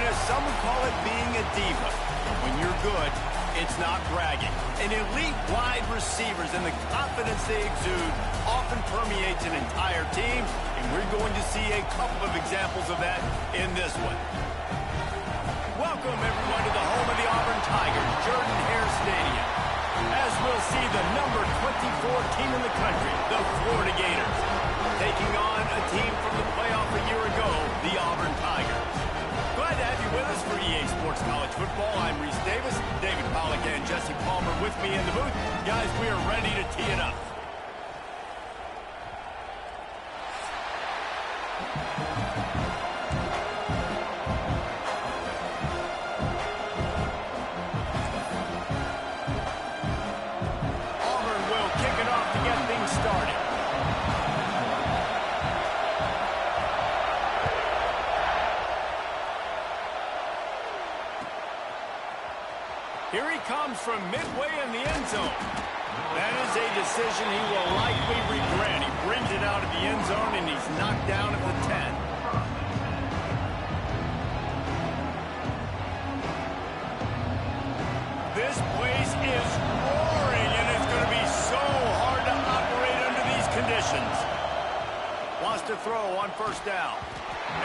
as some would call it, being a diva. When you're good, it's not bragging. And elite wide receivers and the confidence they exude often permeates an entire team, and we're going to see a couple of examples of that in this one. Welcome, everyone, to the home of the Auburn Tigers, Jordan-Hare Stadium, as we'll see the number 24 team in the country, the Florida Gators, taking on a team from the playoff a year ago, the Auburn Tigers. Glad to have you with us for EA Sports College Football. I'm Reese Davis, David Pollack and Jesse Palmer with me in the booth. Guys, we are ready to tee it up. Auburn will kick it off to get things started. Here he comes from midway in the end zone. That is a decision he will likely regret. He brings it out of the end zone, and he's knocked down at the 10. This place is roaring, and it's going to be so hard to operate under these conditions. Wants to throw on first down.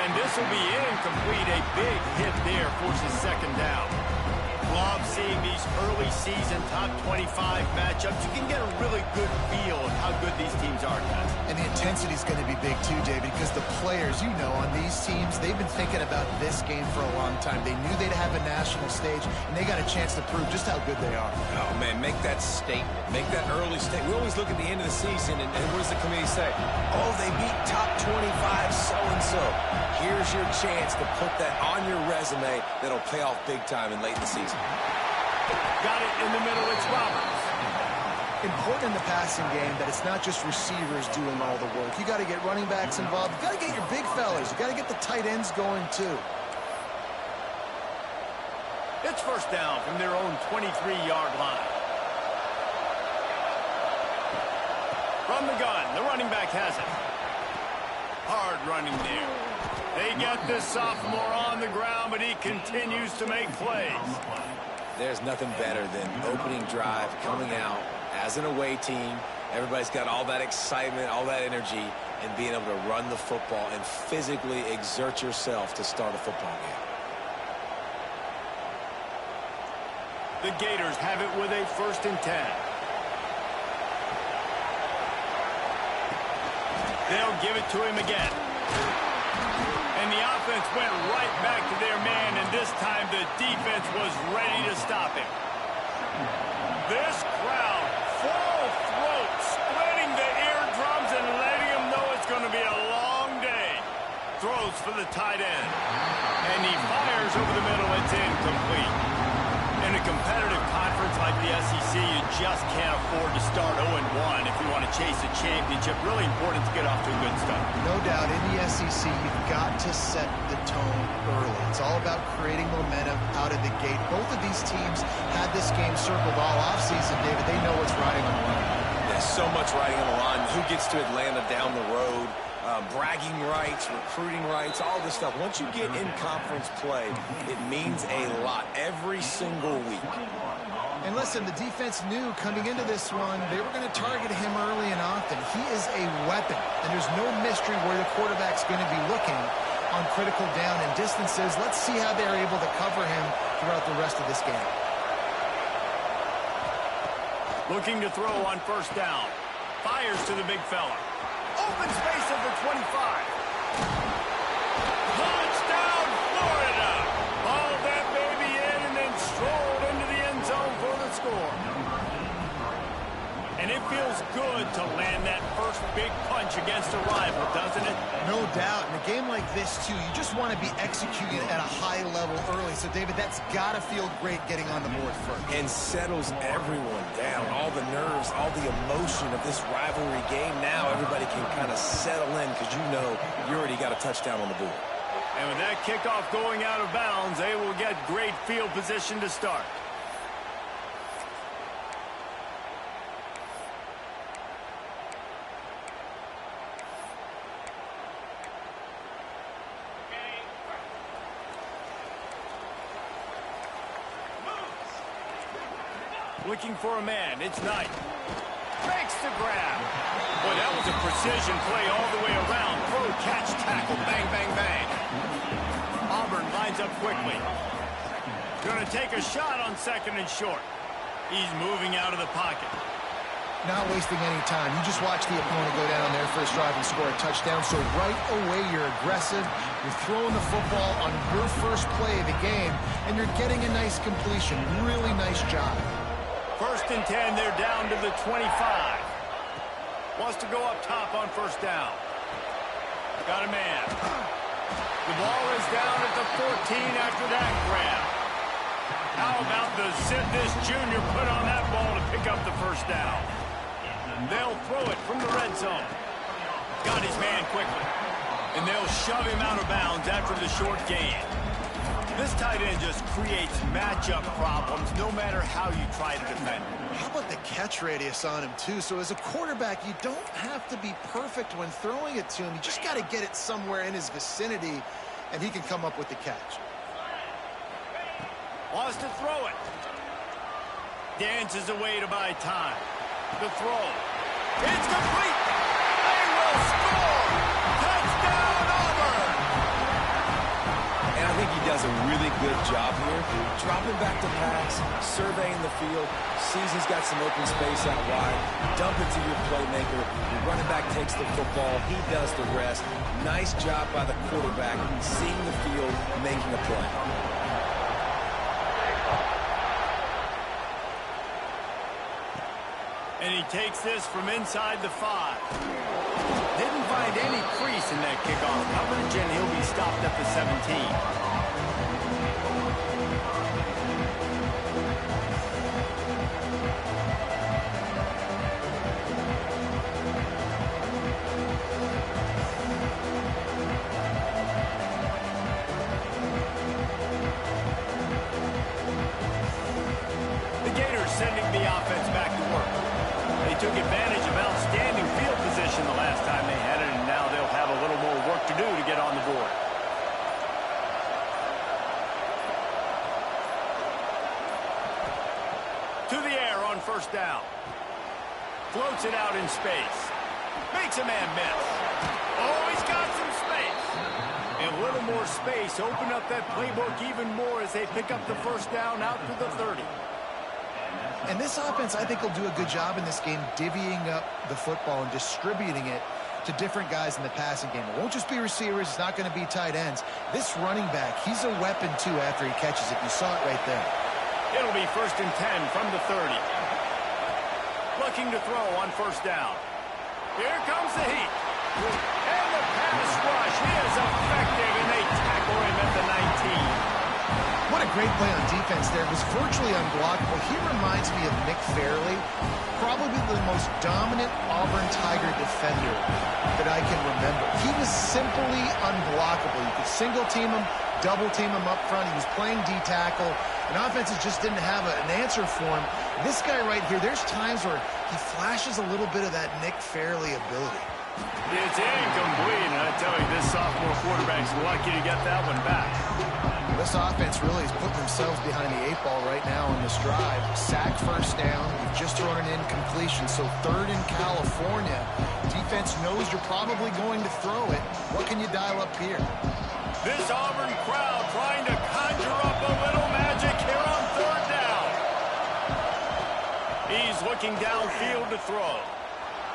And this will be incomplete. A big hit there forces second down. Love seeing these early season top 25 matchups. You can get a really good feel of how good these teams are, guys. And the intensity is going to be big too, David, because the players, you know, on these teams, they've been thinking about this game for a long time. They knew they'd have a national stage, and they got a chance to prove just how good they are. Oh, man, make that statement. Make that early statement. We always look at the end of the season, and what does the committee say? Oh, they beat top 25 so-and-so. Here's your chance to put that on your resume that'll pay off big time in late in the season. Got it in the middle. It's Roberts. Important in the passing game that it's not just receivers doing all the work. You got to get running backs involved. You got to get your big fellas. You got to get the tight ends going too. It's first down from their own 23-yard line. From the gun, the running back has it. Hard running there. They get this sophomore on the ground, but he continues to make plays. There's nothing better than opening drive, coming out as an away team. Everybody's got all that excitement, all that energy, and being able to run the football and physically exert yourself to start a football game. The Gators have it with a 1st and 10. They'll give it to him again. And the offense went right back to their man, and this time the defense was ready to stop him. This crowd, full throat, splitting the eardrums and letting them know it's going to be a long day. Throws for the tight end. And he fires over the middle. It's incomplete. In a competitive conference like the SEC, you just can't afford to start 0-1 if you want to chase a championship. Really important to get off to a good start. No doubt, in the SEC, you've got to set the tone early. It's all about creating momentum out of the gate. Both of these teams had this game circled all offseason, David. They know what's riding on the line. There's so much riding on the line. Who gets to Atlanta down the road? Bragging rights, recruiting rights, all this stuff. Once you get in conference play, it means a lot every single week. And listen, the defense knew coming into this one, they were going to target him early and often. He is a weapon, and there's no mystery where the quarterback's going to be looking on critical down and distances. Let's see how they're able to cover him throughout the rest of this game. Looking to throw on first down. Fires to the big fella. Open space at the 25. Touchdown, Florida! Hauled that baby in and then strolled into the end zone for the score. And it feels good to land that first big punch against a rival, doesn't it? No doubt. In a game like this, too, you just want to be executing at a high level early. So, David, that's got to feel great getting on the board first. And settles everyone down. All the nerves, all the emotion of this rivalry game. Now everybody can kind of settle in because you know you already got a touchdown on the board. And with that kickoff going out of bounds, they will get great field position to start. Looking for a man. It's Knight. Makes the grab. Boy, that was a precision play all the way around. Throw, catch, tackle, bang, bang, bang. Auburn lines up quickly. Going to take a shot on 2nd and short. He's moving out of the pocket. Not wasting any time. You just watch the opponent go down their first drive and score a touchdown. So right away, you're aggressive. You're throwing the football on your first play of the game, and you're getting a nice completion. Really nice job. 1st and 10, they're down to the 25. Wants to go up top on 1st down. Got a man. The ball is down at the 14 after that grab. How about the zip this junior put on that ball to pick up the 1st down? They'll throw it from the red zone. Got his man quickly. And they'll shove him out of bounds after the short gain. This tight end just creates matchup problems no matter how you try to defend him. How about the catch radius on him, too? So as a quarterback, you don't have to be perfect when throwing it to him. You just got to get it somewhere in his vicinity, and he can come up with the catch. Wants to throw it. Dances away to buy time. The throw. It's complete. They will score. Touchdown, Auburn. And I think he does a really good job here. Dropping back to pass, surveying the field, sees he's got some open space out wide, dump it to your playmaker. The running back takes the football. He does the rest. Nice job by the quarterback, seeing the field, making a play. And he takes this from inside the 5. Didn't find any crease in that kickoff coverage, and he'll be stopped at the 17. The Gators sending the offense back to work. They took advantage of outstanding field position the last time they had it, and now they'll have a little more work to do to get on the board. To the air on 1st down. Floats it out in space. Makes a man miss. Oh, he's got some space. And a little more space. Open up that playbook even more as they pick up the 1st down out to the 30. And this offense, I think, will do a good job in this game divvying up the football and distributing it to different guys in the passing game. It won't just be receivers. It's not going to be tight ends. This running back, he's a weapon, too, after he catches it. You saw it right there. It'll be 1st and 10 from the 30. Looking to throw on 1st down. Here comes the heat. And the pass rush is effective, and they tackle him at the 19. What a great play on defense there. It was virtually unblockable. He reminds me of Nick Fairley, probably the most dominant Auburn Tiger defender that I can remember. He was simply unblockable. You could single team him, double team him up front. He was playing D-tackle, and offenses just didn't have an answer for him. This guy right here, there's times where he flashes a little bit of that Nick Fairley ability. It's incomplete, and I tell you, this sophomore quarterback's lucky to get that one back. This offense really is putting themselves behind the 8 ball right now on this drive. Sack 1st down. You've just thrown an incompletion, so 3rd in California. Defense knows you're probably going to throw it. What can you dial up here? This Auburn crowd trying to conjure up a little magic here on 3rd down. He's looking downfield to throw.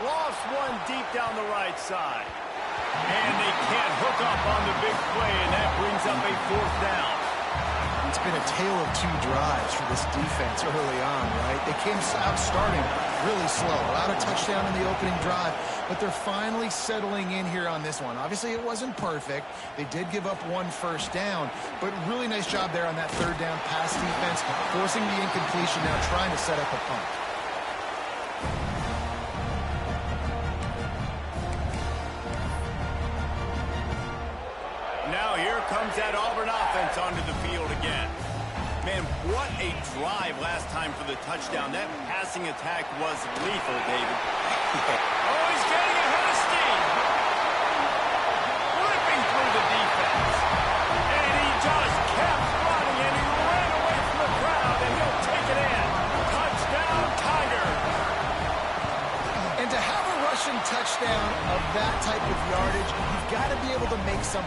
Lost one deep down the right side. And they can't hook up on the big play, and that brings up a 4th down. It's been a tale of 2 drives for this defense early on, right? They came out starting really slow, allowed a touchdown in the opening drive, but they're finally settling in here on this one. Obviously, it wasn't perfect. They did give up 1 1st down, but really nice job there on that 3rd down pass defense, forcing the incompletion, now trying to set up a punt. Now here comes that Auburn offense onto the field again. Man, what a drive last time for the touchdown. That passing attack was lethal, David. Oh, he's getting ahead of steam. Ripping through the defense. And he just kept running, and he ran away from the crowd, and he'll take it in. Touchdown.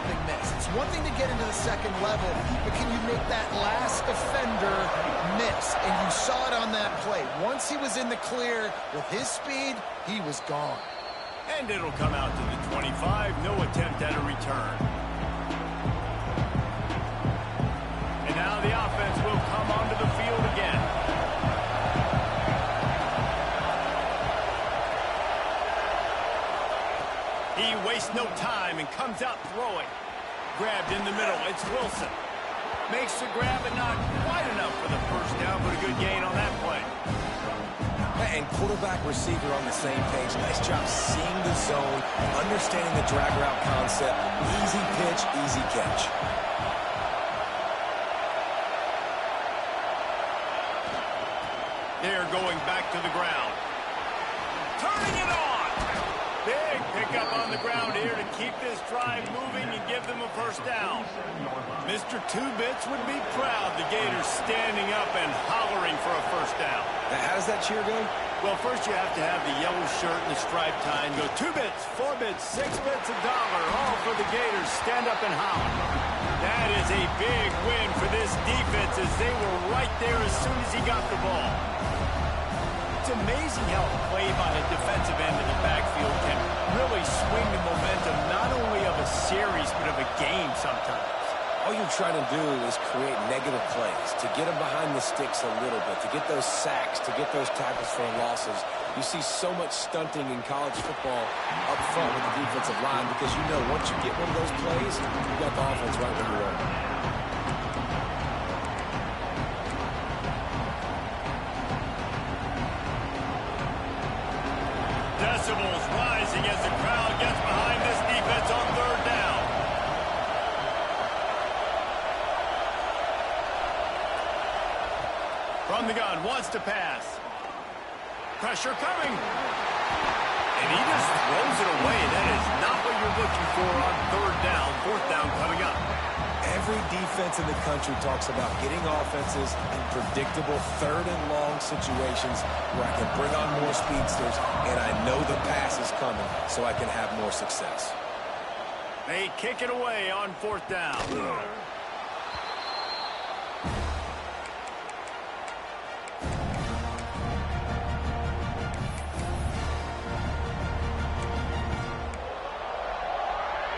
stopping miss. It's one thing to get into the second level, but can you make that last defender miss? And you saw it on that play. Once he was in the clear with his speed, he was gone. And it'll come out to the 25. No attempt at a return. And now the offense will come onto the field again. He wastes no time and comes out throwing. Grabbed in the middle. It's Wilson. Makes the grab, but not quite enough for the first down, but a good gain on that play. And quarterback receiver on the same page. Nice job seeing the zone, understanding the drag route concept. Easy pitch, easy catch. They're going back to the ground. Turning it on. Big pickup on the ground here to keep this drive moving and give them a first down. Mr. Two-Bits would be proud. The Gators standing up and hollering for a first down. Now, how does that cheer go? Well, first you have to have the yellow shirt and the striped tie and go 2 bits, 4 bits, 6 bits, $1, all for the Gators. Stand up and holler. That is a big win for this defense as they were right there as soon as he got the ball. It's amazing how a play by a defensive end in the backfield can really swing the momentum not only of a series but of a game sometimes. All you're trying to do is create negative plays, to get them behind the sticks a little bit, to get those sacks, to get those tackles for losses. You see so much stunting in college football up front with the defensive line because you know once you get one of those plays, you've got the offense right where you are. Decibels rising as the crowd gets behind this defense on third down. From the gun, wants to pass. Pressure coming. And he just throws it away. That is not what you're looking for on third down. Fourth down coming up. Every defense in the country talks about getting offenses in predictable third and long situations where I can bring on more speedsters and I know the pass is coming so I can have more success. They kick it away on fourth down.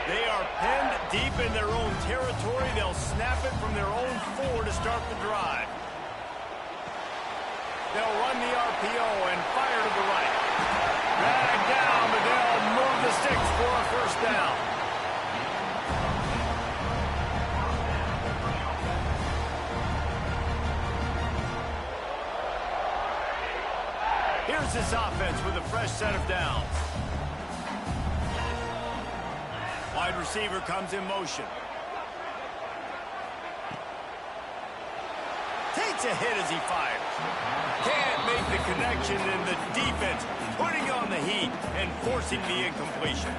They are pinned deep in their own territory. They'll snap it from their own 4 to start the drive. They'll run the RPO and fire to the right. Drag down, but they'll move the sticks for a first down. Here's this offense with a fresh set of downs. Wide receiver comes in motion. Takes a hit as he fires. Can't make the connection, and the defense putting on the heat and forcing the incompletion.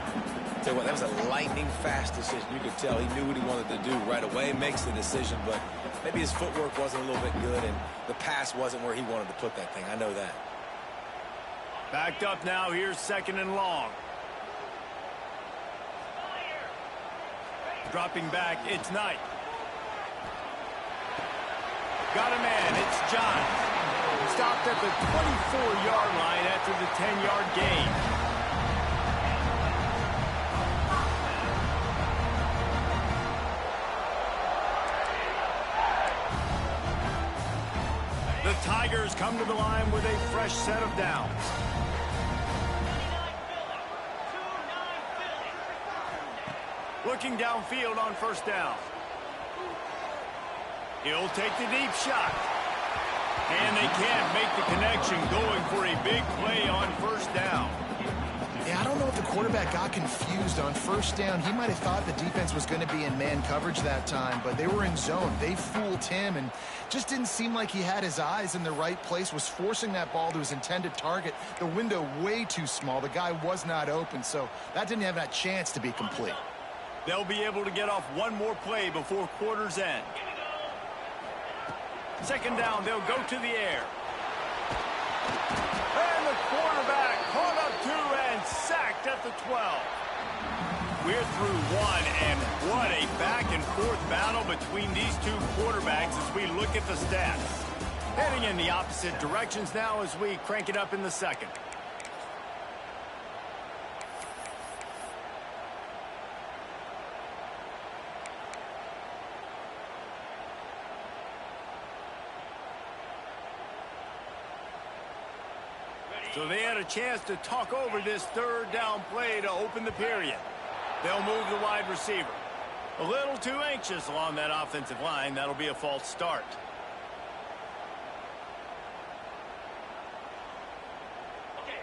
Tell you what, that was a lightning-fast decision. You could tell he knew what he wanted to do right away, makes the decision, but maybe his footwork wasn't a little bit good, and the pass wasn't where he wanted to put that thing. I know that. Backed up now. Here's second and long. Dropping back, it's Knight. Got a man, it's John. Stopped at the 24-yard line after the 10-yard gain. The Tigers come to the line with a fresh set of downs. Looking downfield on first down. He'll take the deep shot. And they can't make the connection, going for a big play on first down. Yeah, I don't know if the quarterback got confused on first down. He might have thought the defense was going to be in man coverage that time, but they were in zone. They fooled him and just didn't seem like he had his eyes in the right place, was forcing that ball to his intended target. The window way too small. The guy was not open, so that didn't have that chance to be complete. They'll be able to get off one more play before quarter's end. Second down, they'll go to the air. And the quarterback caught up to and sacked at the 12. we're through one, and what a back-and-forth battle between these two quarterbacks as we look at the stats. Heading in the opposite directions now as we crank it up in the second. So they had a chance to talk over this third down play to open the period. They'll move the wide receiver. A little too anxious along that offensive line. That'll be a false start.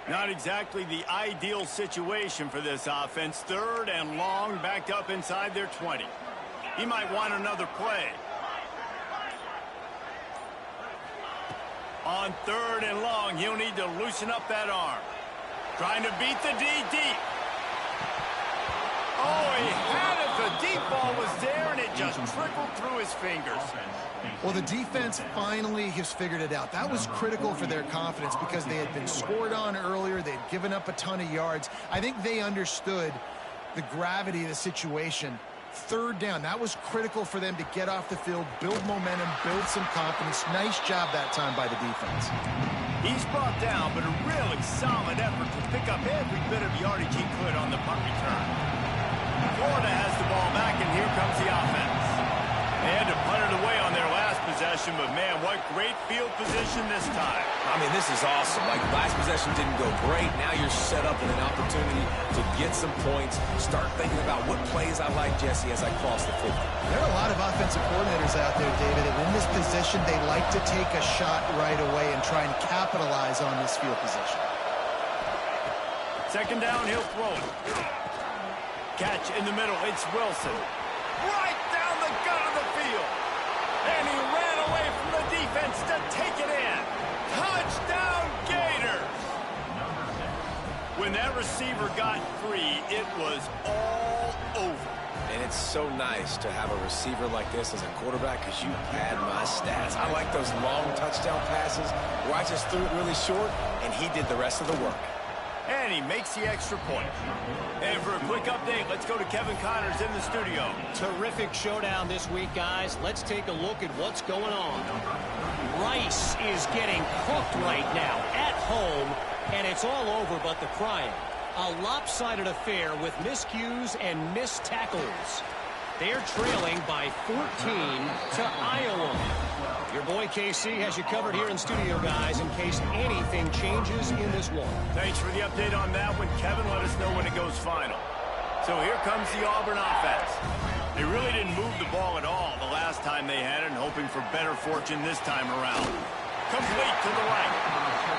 Not exactly the ideal situation for this offense. Third and long, backed up inside their 20. He might want another play. On third and long, he'll need to loosen up that arm. Trying to beat the D deep. Oh, he had it. The deep ball was there, and it just trickled through his fingers. Well, the defense finally has figured it out. That was critical for their confidence because they had been scored on earlier. They had given up a ton of yards. I think they understood the gravity of the situation. Third down, that was critical for them to get off the field, build momentum, build some confidence. Nice job that time by the defense. He's brought down, but a really solid effort to pick up every bit of yardage he could on the punt return. Florida has the ball back, and here comes the offense. They had to punt it away on their last possession, but man, what great field position this time. I mean, this is awesome. Like, last possession didn't go great. Now you're set up with an opportunity to get some points. Start thinking about what plays I like, Jesse, as I cross the football. There are a lot of offensive coordinators out there, David, and in this position, they like to take a shot right away and try and capitalize on this field position. Second down, he'll throw it. Catch in the middle. It's Wilson. Right down the gut of the field. And he ran away from the defense to take it in. Touchdown, Gators! When that receiver got free, it was all over. And it's so nice to have a receiver like this as a quarterback because you pad my stats. I like those long touchdown passes where I just threw it really short, and he did the rest of the work. And he makes the extra point. And for a quick update, let's go to Kevin Connors in the studio. Terrific showdown this week, guys. Let's take a look at what's going on. Rice is getting cooked right now at home, and it's all over but the crying. A lopsided affair with miscues and missed tackles. They're trailing by 14 to Iowa. Your boy KC has you covered here in studio, guys, in case anything changes in this one. Thanks for the update on that one, Kevin. Let us know when it goes final. So here comes the Auburn offense. They really didn't move the ball at all the last time they had it, and hoping for better fortune this time around. Complete to the right.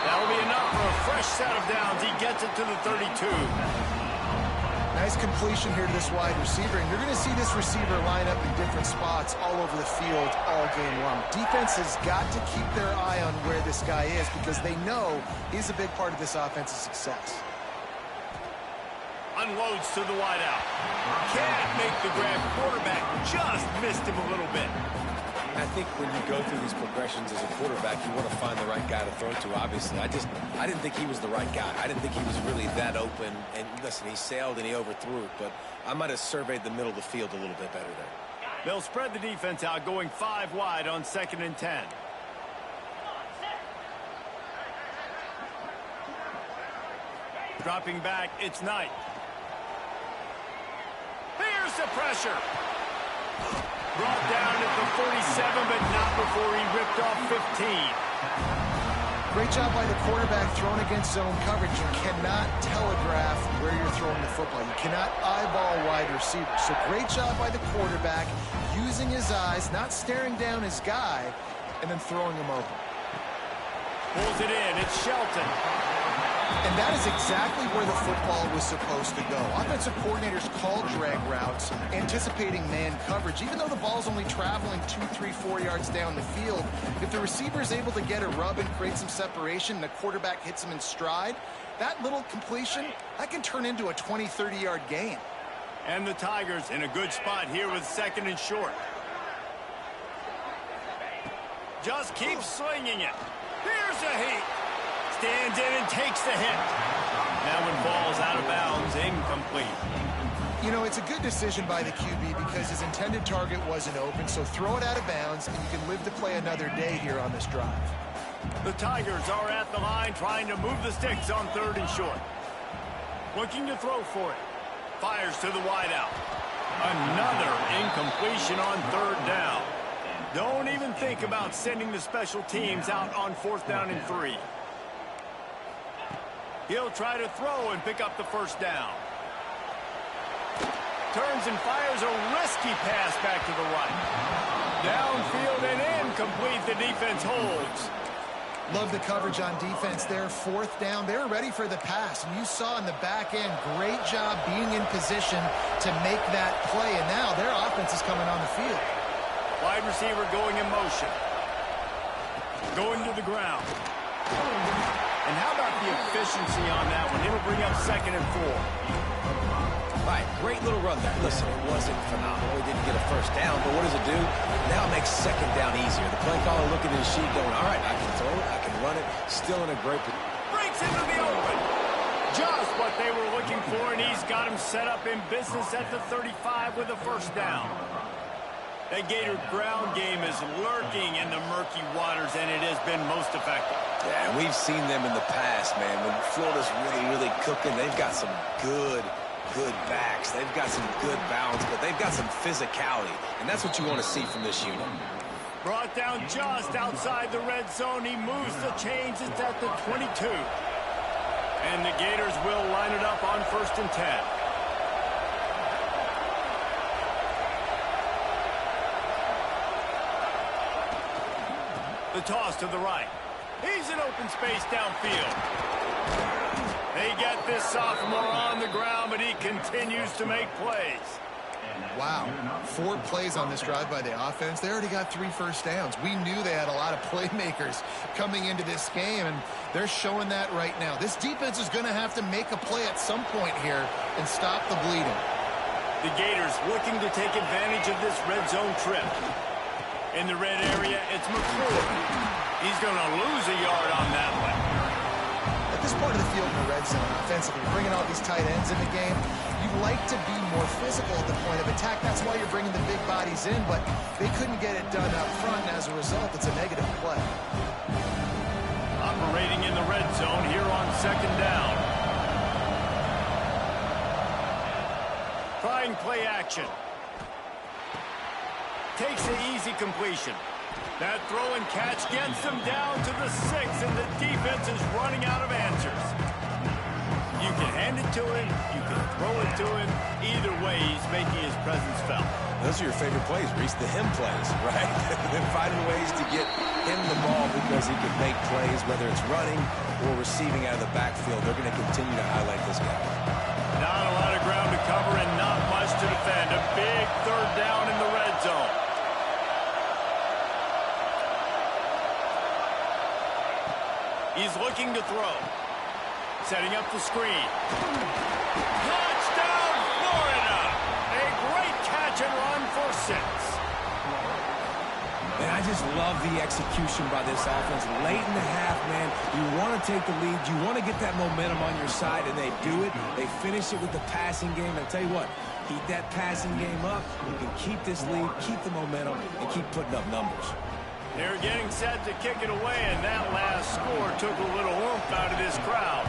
That'll be enough for a fresh set of downs. He gets it to the 32. Nice completion here to this wide receiver, and you're going to see this receiver line up in different spots all over the field all game long. Defense has got to keep their eye on where this guy is because they know he's a big part of this offense's success. Unloads to the wideout. Can't make the grab. Quarterback just missed him a little bit. I think when you go through these progressions as a quarterback, you want to find the right guy to throw to, obviously. I didn't think he was the right guy. I didn't think he was really that open. And listen, he sailed and he overthrew it, but I might have surveyed the middle of the field a little bit better there. They'll spread the defense out, going 5 wide on 2nd and 10. Dropping back, it's Knight. Here's the pressure. Brought down at the 47, but not before he ripped off 15. Great job by the quarterback throwing against zone coverage. You cannot telegraph where you're throwing the football. You cannot eyeball wide receivers. So great job by the quarterback using his eyes, not staring down his guy, and then throwing him open. Pulls it in. It's Shelton. And that is exactly where the football was supposed to go. Offensive coordinators call drag routes, anticipating man coverage. Even though the ball's only traveling 2, 3, 4 yards down the field, if the receiver is able to get a rub and create some separation and the quarterback hits him in stride, that little completion, that can turn into a 20, 30-yard gain. And the Tigers in a good spot here with 2nd and short. Just keep swinging it. Here's a heat. Stands in and takes the hit. That one falls out of bounds, incomplete. You know, it's a good decision by the QB because his intended target wasn't open, so throw it out of bounds, and you can live to play another day here on this drive. The Tigers are at the line trying to move the sticks on 3rd and short. Looking to throw for it. Fires to the wideout. Another incompletion on 3rd down. Don't even think about sending the special teams out on 4th down and 3. He'll try to throw and pick up the 1st down. Turns and fires a risky pass back to the right. Downfield and incomplete. The defense holds. Love the coverage on defense there. 4th down. They were ready for the pass. And you saw in the back end, great job being in position to make that play. And now their offense is coming on the field. Wide receiver going in motion. Going to the ground. And how about the efficiency on that one? It'll bring up 2nd and 4. All right, great little run there. Listen, it wasn't phenomenal. He didn't get a 1st down, but what does it do? Now it makes 2nd down easier. The play caller looking at his sheet going, all right, I can throw it, I can run it. Still in a great position. Breaks into the open. Just what they were looking for, and he's got him set up in business at the 35 with a 1st down. That Gator ground game is lurking in the murky waters, and it has been most effective. Yeah, and we've seen them in the past, man. When Florida's really cooking, they've got some good backs. They've got some good balance, but they've got some physicality, and that's what you want to see from this unit. Brought down just outside the red zone. He moves the chains. It's at the 22. And the Gators will line it up on 1st and 10. The toss to the right. He's in open space downfield. They get this sophomore on the ground, but he continues to make plays. Wow, 4 plays on this drive by the offense. They already got 3 1st downs. We knew they had a lot of playmakers coming into this game, and they're showing that right now. This defense is going to have to make a play at some point here and stop the bleeding. The Gators looking to take advantage of this red zone trip. In the red area, it's McClure. He's going to lose a yard on that one. At this part of the field in the red zone, offensively, bringing all these tight ends in the game, you'd like to be more physical at the point of attack. That's why you're bringing the big bodies in, but they couldn't get it done up front, and as a result, it's a negative play. Operating in the red zone here on 2nd down. Trying play action. Takes an easy completion. That throw and catch gets them down to the 6, and the defense is running out of answers. You can hand it to him, you can throw it to him. Either way, he's making his presence felt. Those are your favorite plays, Reese, the him plays, right? They're finding ways to get him the ball because he can make plays, whether it's running or receiving out of the backfield. They're going to continue to highlight this guy. Not a lot of ground to cover and not much to defend. A big 3rd down in the red zone. He's looking to throw. Setting up the screen. Touchdown, Florida! A great catch and run for 6. Man, I just love the execution by this offense. Late in the half, man, you want to take the lead. You want to get that momentum on your side, and they do it. They finish it with the passing game. And I'll tell you what, keep that passing game up. You can keep this lead, keep the momentum, and keep putting up numbers. They're getting set to kick it away, and that last score took a little oomph out of this crowd.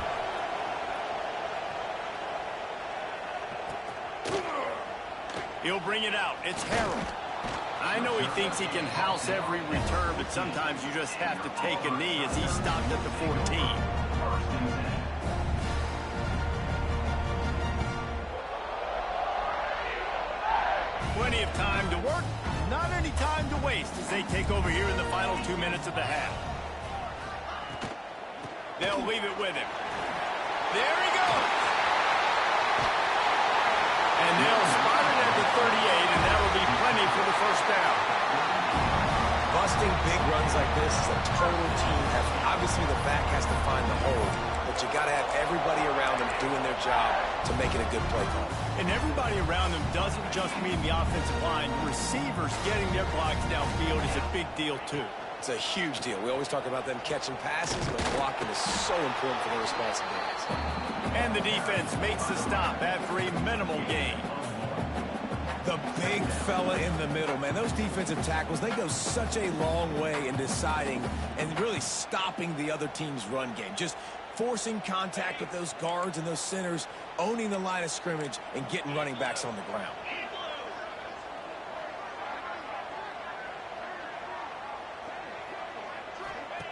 He'll bring it out. It's Harold. I know he thinks he can house every return, but sometimes you just have to take a knee as he stopped at the 14. Plenty of time to work, not any time to waste as they take over here in the final 2 minutes of the half. They'll leave it with him. There he goes. And they'll spot it at the 38, and that'll be plenty for the 1st down. Busting big runs like this is a total team effort. Obviously, the back has to find the hole, but you got to have everybody around them doing their job to make it a good play call. And everybody around them doesn't just mean the offensive line. Receivers getting their blocks downfield is a big deal, too. It's a huge deal. We always talk about them catching passes, but blocking is so important for their responsibilities. And the defense makes the stop after a minimal gain. The big fella in the middle, man. Those defensive tackles, they go such a long way in deciding and really stopping the other team's run game. Just forcing contact with those guards and those centers, owning the line of scrimmage, and getting running backs on the ground.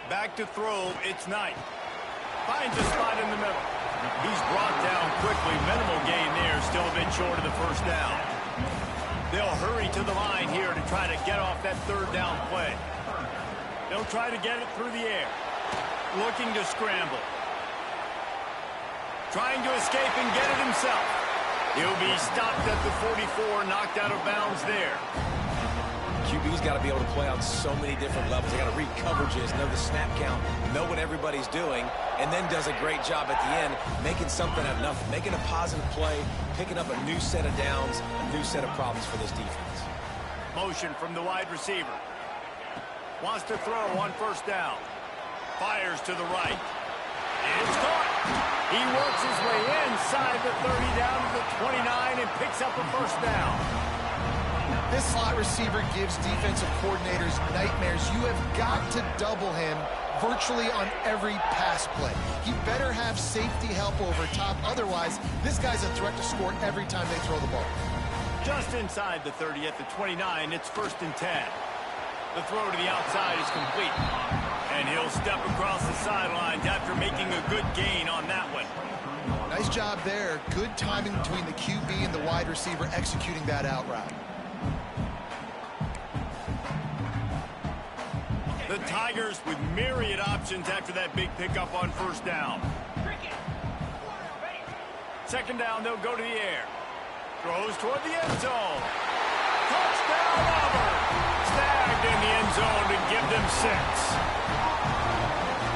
Back to throw, it's Knight. Finds a spot in the middle. He's brought down quickly. Minimal gain there, still a bit short of the first down. They'll hurry to the line here to try to get off that third down play. They'll try to get it through the air. Looking to scramble. Trying to escape and get it himself. He'll be stopped at the 44, knocked out of bounds there. QB's got to be able to play on so many different levels. They got to read coverages, know the snap count, know what everybody's doing, and then does a great job at the end making something out of nothing, making a positive play, picking up a new set of downs, a new set of problems for this defense. Motion from the wide receiver. Wants to throw on first down. Fires to the right. It's caught. He works his way inside the 30 down to the 29 and picks up a first down. This slot receiver gives defensive coordinators nightmares. You have got to double him virtually on every pass play. He better have safety help over top. Otherwise, this guy's a threat to score every time they throw the ball. Just inside the 30 at the 29, it's 1st and 10. The throw to the outside is complete. And he'll step across the sidelines after making a good gain on that one. Nice job there. Good timing between the QB and the wide receiver executing that out route. The Tigers with myriad options after that big pickup on first down. Second down, they'll go to the air. Throws toward the end zone. Touchdown, Auburn. Snagged in the end zone to give them 6.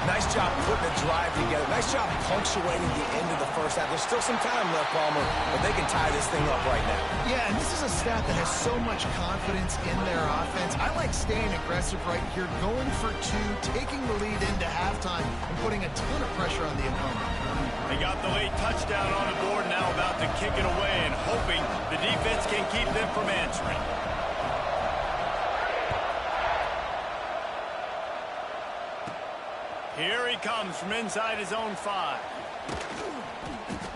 Nice job putting the drive together. Nice job punctuating the end of the first half. There's still some time left, Palmer, but they can tie this thing up right now. Yeah, and this is a staff that has so much confidence in their offense. I like staying aggressive right here, going for 2, taking the lead into halftime, and putting a ton of pressure on the opponent. They got the late touchdown on the board, now about to kick it away and hoping the defense can keep them from answering. Here he comes from inside his own 5.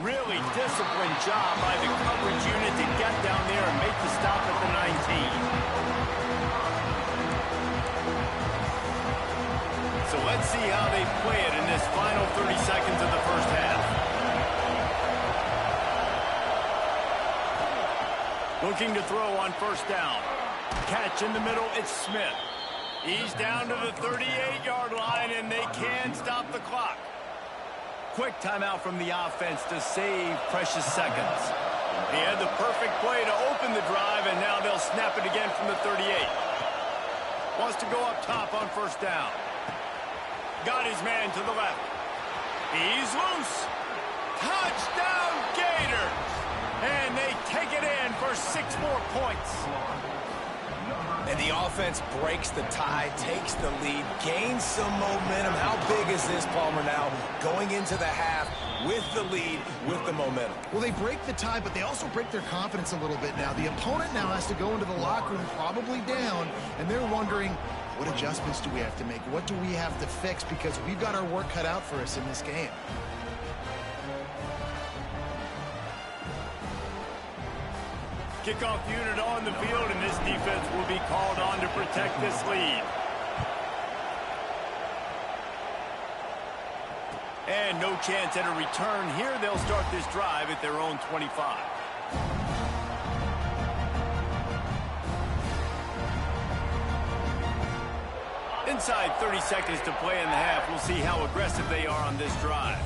Really disciplined job by the coverage unit to get down there and make the stop at the 19. So let's see how they play it in this final 30 seconds of the first half. Looking to throw on first down. Catch in the middle, it's Smith. He's down to the 38-yard line, and they can stop the clock. Quick timeout from the offense to save precious seconds. He had the perfect play to open the drive, and now they'll snap it again from the 38. Wants to go up top on first down. Got his man to the left. He's loose. Touchdown, Gators! And they take it in for 6 more points. And the offense breaks the tie, takes the lead, gains some momentum. How big is this, Palmer, now going into the half with the lead, with the momentum? Well, they break the tie, but they also break their confidence a little bit now. The opponent now has to go into the locker room probably down, and they're wondering, what adjustments do we have to make? What do we have to fix? Because we've got our work cut out for us in this game. Kickoff unit on the field, and this defense will be called on to protect this lead. And no chance at a return here. They'll start this drive at their own 25. Inside 30 seconds to play in the half. We'll see how aggressive they are on this drive.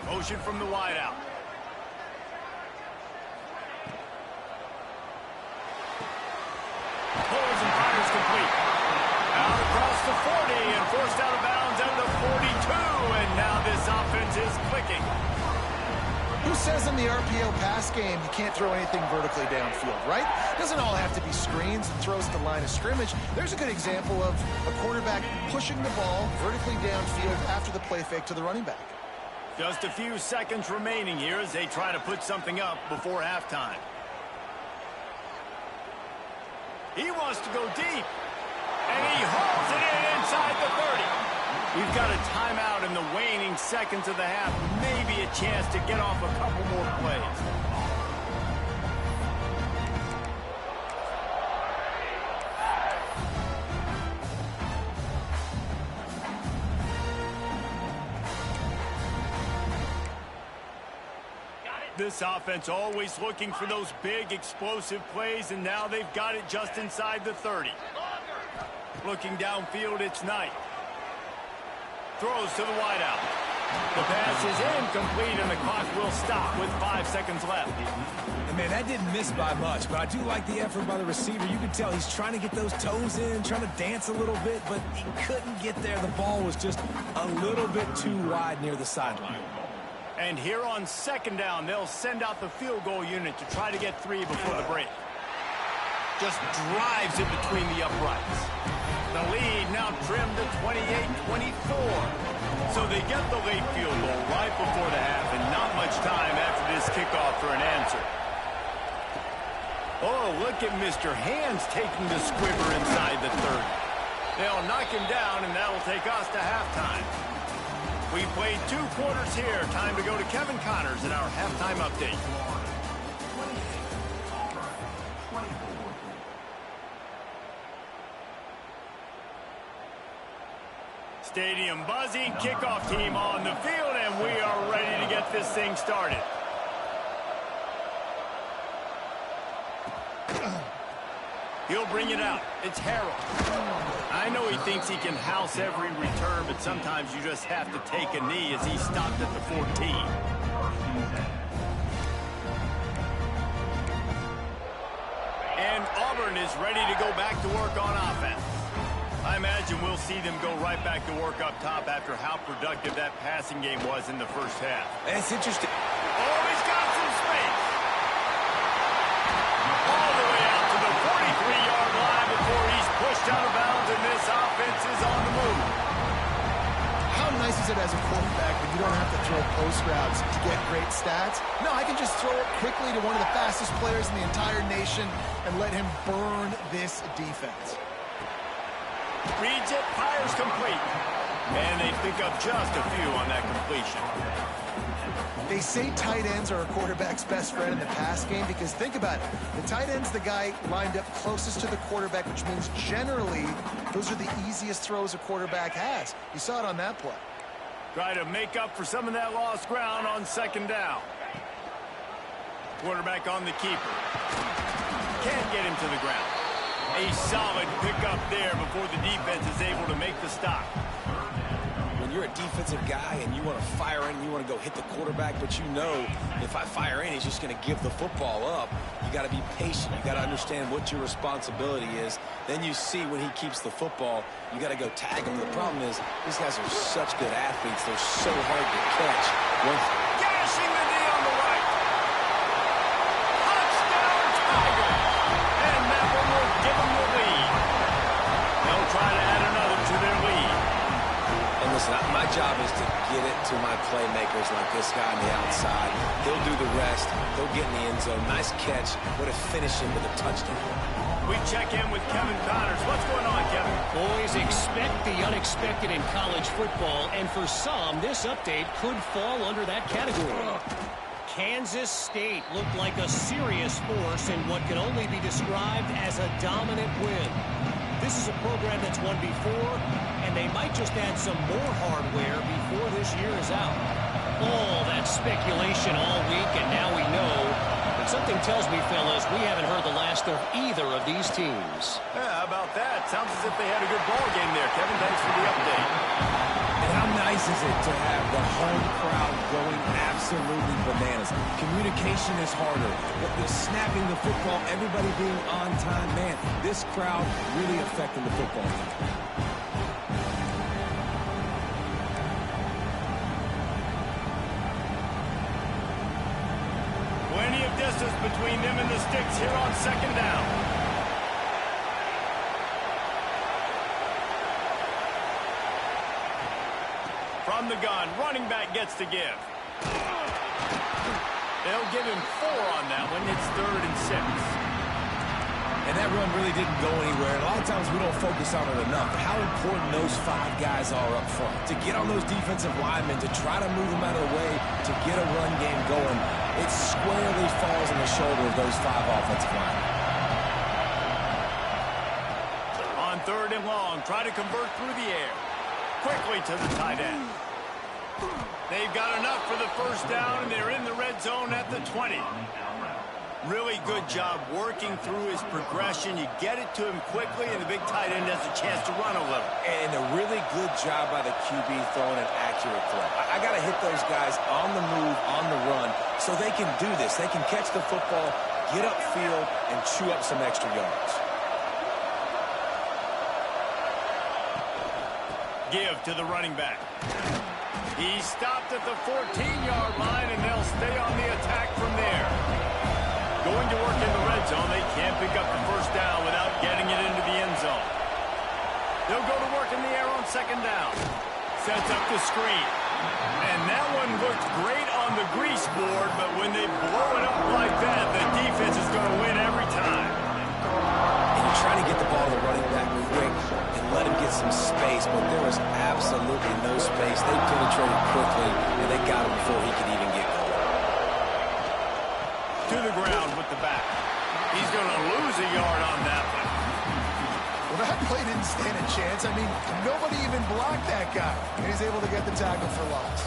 Motion from the wideout. Pulls and fires complete. Out across the 40 and forced out of bounds at the 42. And now this offense is clicking. Who says in the RPO pass game you can't throw anything vertically downfield, right? Doesn't all have to be screens and throws at the line of scrimmage. There's a good example of a quarterback pushing the ball vertically downfield after the play fake to the running back. Just a few seconds remaining here as they try to put something up before halftime. He wants to go deep. And he hauls it in inside the 30. We've got a timeout in the waning seconds of the half. Maybe a chance to get off a couple more plays. This offense always looking for those big, explosive plays, and now they've got it just inside the 30. Looking downfield, it's Knight. Throws to the wideout. The pass is incomplete, and the clock will stop with 5 seconds left. And man, that didn't miss by much, but I do like the effort by the receiver. You can tell he's trying to get those toes in, trying to dance a little bit, but he couldn't get there. The ball was just a little bit too wide near the sideline. And here on second down, they'll send out the field goal unit to try to get 3 before the break. Just drives it between the uprights. The lead now trimmed to 28-24. So they get the late field goal right before the half, and not much time after this kickoff for an answer. Oh, look at Mr. Hands taking the squibber inside the 30. They'll knock him down, and that will take us to halftime. We played 2 quarters here. Time to go to Kevin Connors in our halftime update. Stadium buzzing, kickoff team on the field, and we are ready to get this thing started. He'll bring it out. It's Harrell. I know he thinks he can house every return, but sometimes you just have to take a knee as he stopped at the 14. And Auburn is ready to go back to work on offense. I imagine we'll see them go right back to work up top after how productive that passing game was in the first half. It's interesting. Oh, he's got some space. All the way out to the 43-yard line before he's pushed out of bounds, and this offense is on the move. How nice is it as a quarterback when you don't have to throw post routes to get great stats? No, I can just throw it quickly to one of the fastest players in the entire nation and let him burn this defense. Reads it, fires complete. And they pick up just a few on that completion. They say tight ends are a quarterback's best friend in the pass game because think about it. The tight end's the guy lined up closest to the quarterback, which means generally those are the easiest throws a quarterback has. You saw it on that play. Try to make up for some of that lost ground on second down. Quarterback on the keeper. Can't get him to the ground. A solid pickup there before the defense is able to make the stop. When you're a defensive guy and you want to fire in, you want to go hit the quarterback, but you know if I fire in, he's just going to give the football up. You got to be patient. You got to understand what your responsibility is. Then you see when he keeps the football, you got to go tag him. The problem is these guys are such good athletes. They're so hard to catch. Gashing the knee on the right. Touchdown, Tiger. And that one will give them the lead. They'll try to add another to their lead. And listen, my job is to get it to my playmakers like this guy on the outside. They'll do the rest. They'll get in the end zone. Nice catch. What a finish him with a touchdown. We check in with Kevin Connors. What's going on, Kevin? Boys, expect the unexpected in college football, and for some, this update could fall under that category. Kansas State looked like a serious force in what can only be described as a dominant win. This is a program that's won before, and they might just add some more hardware before this year is out. All that speculation all week, and now we know. But something tells me, fellas, we haven't heard the last of either of these teams. Yeah, how about that? Sounds as if they had a good ball game there. Kevin, thanks for the update. And how nice is it to have the home crowd going absolutely bananas? Communication is harder. But the snapping the football, everybody being on time, man, this crowd really affecting the football team. Plenty of distance between them and the sticks here on second down. From the gun, running back gets to give. They'll give him 4 on that one. It's 3rd and 6. And that run really didn't go anywhere. And a lot of times we don't focus on it enough. But how important those 5 guys are up front. To get on those defensive linemen, to try to move them out of the way, to get a run game going, it squarely falls on the shoulder of those 5 offensive linemen. On 3rd and long, try to convert through the air. Quickly to the tight end. They've got enough for the first down, and they're in the red zone at the 20. Really good job working through his progression. You get it to him quickly, and the big tight end has a chance to run a little. And a really good job by the QB throwing an accurate throw. I got to hit those guys on the move, on the run, so they can do this. They can catch the football, get upfield, and chew up some extra yards. Give to the running back. He stopped at the 14-yard line, and they'll stay on the attack from there. Going to work in the red zone, they can't pick up the first down without getting it into the end zone. They'll go to work in the air on 2nd down. Sets up the screen. And that one looked great on the grease board, but when they blow it up like that, the defense is going to win every time. And you're trying to get the ball to the running back quick and let him get some space, but there was absolutely no space. They penetrated quickly, and they got him before he could even get going. To the ground with the back. He's going to lose a yard on that one. Well, that play didn't stand a chance. I mean, nobody even blocked that guy. And he's able to get the tackle for loss.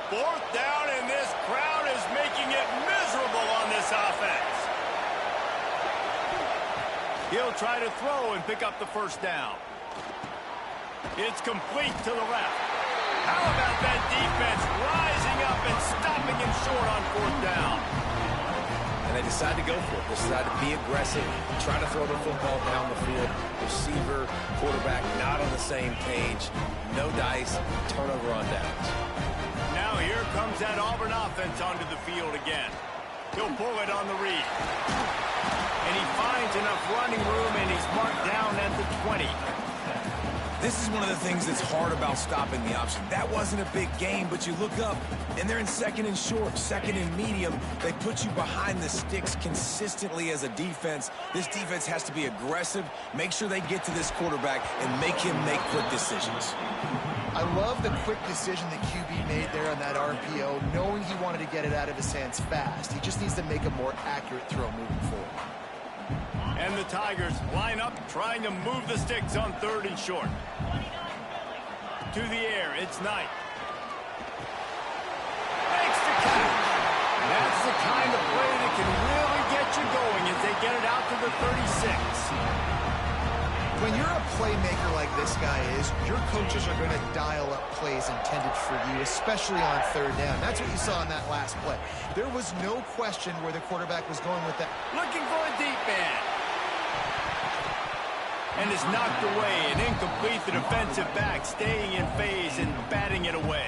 Fourth down, and this crowd is making it miserable on this offense. He'll try to throw and pick up the first down. It's complete to the left. How about that defense rising up and stopping him short on 4th down? And they decide to go for it. They decide to be aggressive, try to throw the football down the field. Receiver, quarterback, not on the same page. No dice, turnover on downs. Now here comes that Auburn offense onto the field again. He'll pull it on the read. And he finds enough running room, and he's marked down at the 20. This is one of the things that's hard about stopping the option. That wasn't a big game, but you look up, and they're in 2nd and short, 2nd and medium. They put you behind the sticks consistently as a defense. This defense has to be aggressive, make sure they get to this quarterback, and make him make quick decisions. I love the quick decision that QB made there on that RPO, knowing he wanted to get it out of his hands fast. He just needs to make a more accurate throw moving forward. And the Tigers line up, trying to move the sticks on 3rd and short. To the air, it's Knight. Makes the catch. That's the kind of play that can really get you going as they get it out to the 36. When you're a playmaker like this guy is, your coaches are going to dial up plays intended for you, especially on 3rd down. That's what you saw in that last play. There was no question where the quarterback was going with that. Looking for a deep man. And is knocked away and incomplete. The defensive back staying in phase and batting it away.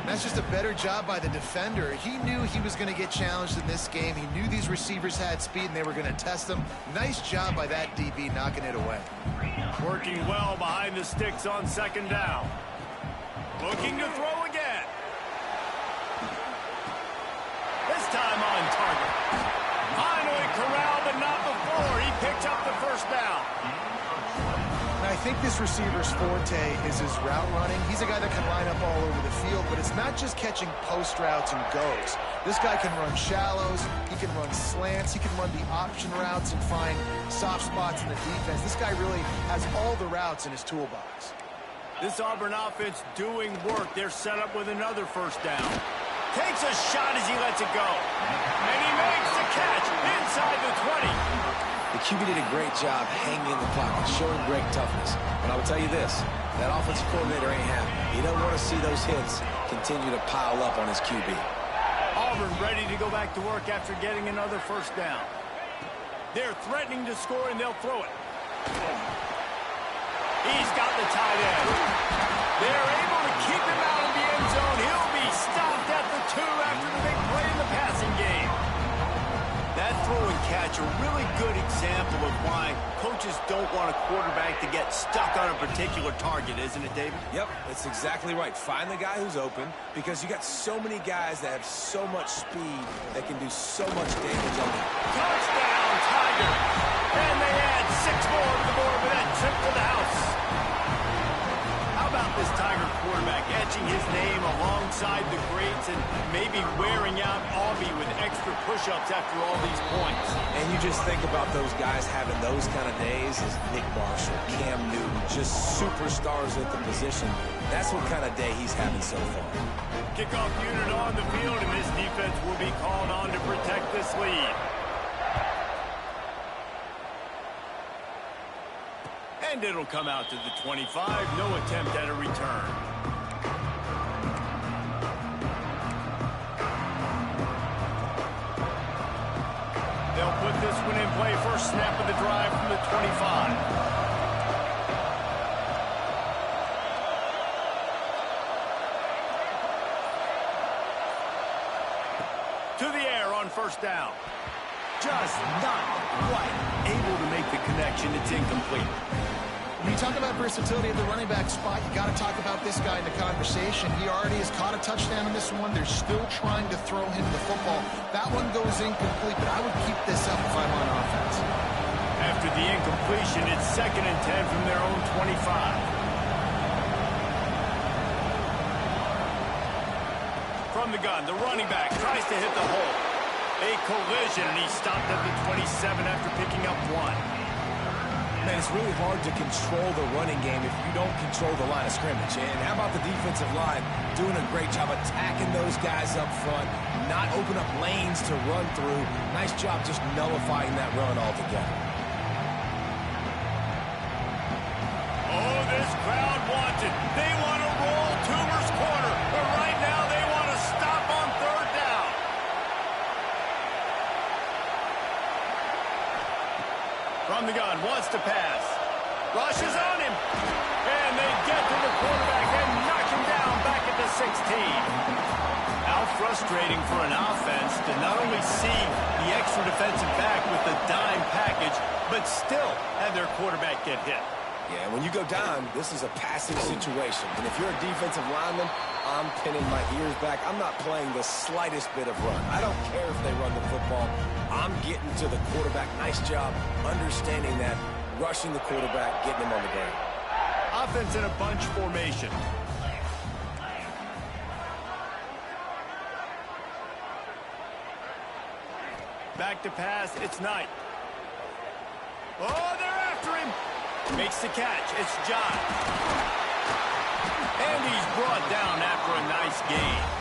That's just a better job by the defender. He knew he was going to get challenged in this game. He knew these receivers had speed and they were going to test them. Nice job by that DB knocking it away. Working well behind the sticks on 2nd down. Looking to throw again. This time on target. Finally corralled, but not before. He picks up the first down. I think this receiver's forte is his route running. He's a guy that can line up all over the field, but it's not just catching post routes and goes. This guy can run shallows, he can run slants, he can run the option routes and find soft spots in the defense. This guy really has all the routes in his toolbox. This Auburn offense doing work. They're set up with another first down. Takes a shot as he lets it go. And he makes the catch inside the 20. The QB did a great job hanging in the pocket, showing great toughness. But I will tell you this, that offensive coordinator ain't happy. He don't want to see those hits continue to pile up on his QB. Auburn ready to go back to work after getting another first down. They're threatening to score, and they'll throw it. He's got the tight end. They're able to keep him out of the end zone. He'll be stopped at the 2 after the big play in the passing game. That throw and catch, a really good example of why coaches don't want a quarterback to get stuck on a particular target, isn't it, David? Yep, that's exactly right. Find the guy who's open, because you got so many guys that have so much speed that can do so much damage on them. Touchdown, Tiger! And they add 6 more to the board with that trip to the house. How about this Tiger quarterback etching his name alongside the greats and maybe wearing out Auburn with extra push-ups after all these points? And you just think about those guys having those kind of days as Nick Marshall, Cam Newton, just superstars at the position. That's what kind of day he's having so far. Kickoff unit on the field, and this defense will be called on to protect this lead. And it'll come out to the 25. No attempt at a return. They'll put this one in play. First snap of the drive from the 25. To the air on first down. Just not quite able to make the connection. It's incomplete. When you talk about versatility at the running back spot, you got to talk about this guy in the conversation. He already has caught a touchdown in this one. They're still trying to throw him the football. That one goes incomplete, but I would keep this up if I'm on offense. After the incompletion, it's 2nd and 10 from their own 25. From the gun, the running back tries to hit the hole. A collision, and he's stopped at the 27 after picking up 1. Man, it's really hard to control the running game if you don't control the line of scrimmage. And how about the defensive line doing a great job attacking those guys up front, not open up lanes to run through. Nice job just nullifying that run altogether. Oh, this crowd wants it. They want to roll Toomer's corner, but right now they want to stop on 3rd down. From the gun, wants to pass. Rushes on him. And they get to the quarterback and knock him down back at the 16. How frustrating for an offense to not only see the extra defensive back with the dime package, but still have their quarterback get hit. Yeah, when you go down, this is a passing situation. And if you're a defensive lineman, I'm pinning my ears back. I'm not playing the slightest bit of run. I don't care if they run the football. I'm getting to the quarterback. Nice job understanding that, rushing the quarterback, getting him on the game. Offense in a bunch formation. Back to pass, it's Knight. Oh, they're after him. Makes the catch, it's John. And he's brought down after a nice gain.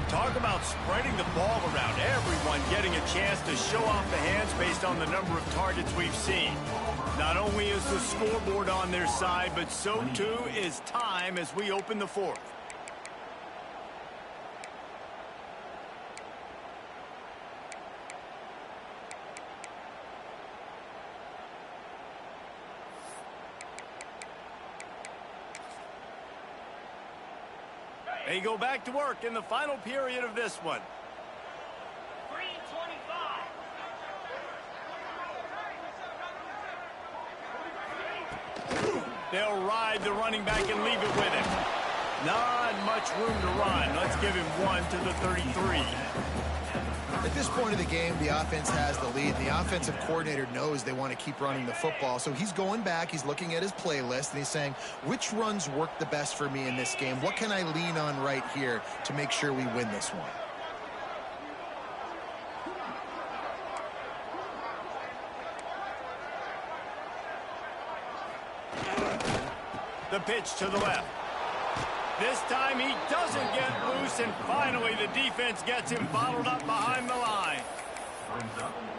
Talk about spreading the ball around. Everyone getting a chance to show off the hands based on the number of targets we've seen. Not only is the scoreboard on their side, but so too is time as we open the 4th. They go back to work in the final period of this one. 3:25. They'll ride the running back and leave it with him. Not much room to run. Let's give him 1 to the 33. At this point of the game, the offense has the lead. The offensive coordinator knows they want to keep running the football. So he's going back, he's looking at his playlist, and he's saying, which runs work the best for me in this game? What can I lean on right here to make sure we win this one? The pitch to the left. This time he doesn't get loose, and finally the defense gets him bottled up behind the line.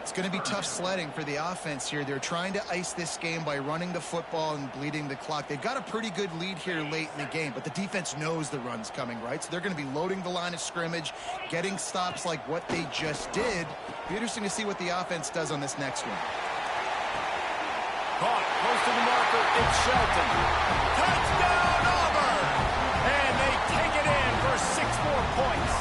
It's going to be tough sledding for the offense here. They're trying to ice this game by running the football and bleeding the clock. They've got a pretty good lead here late in the game, but the defense knows the run's coming, right? So they're going to be loading the line of scrimmage, getting stops like what they just did. Be interesting to see what the offense does on this next one. Caught, close to the marker, it's Shelton. Touchdown, Auburn! And they take it in for 6 more points.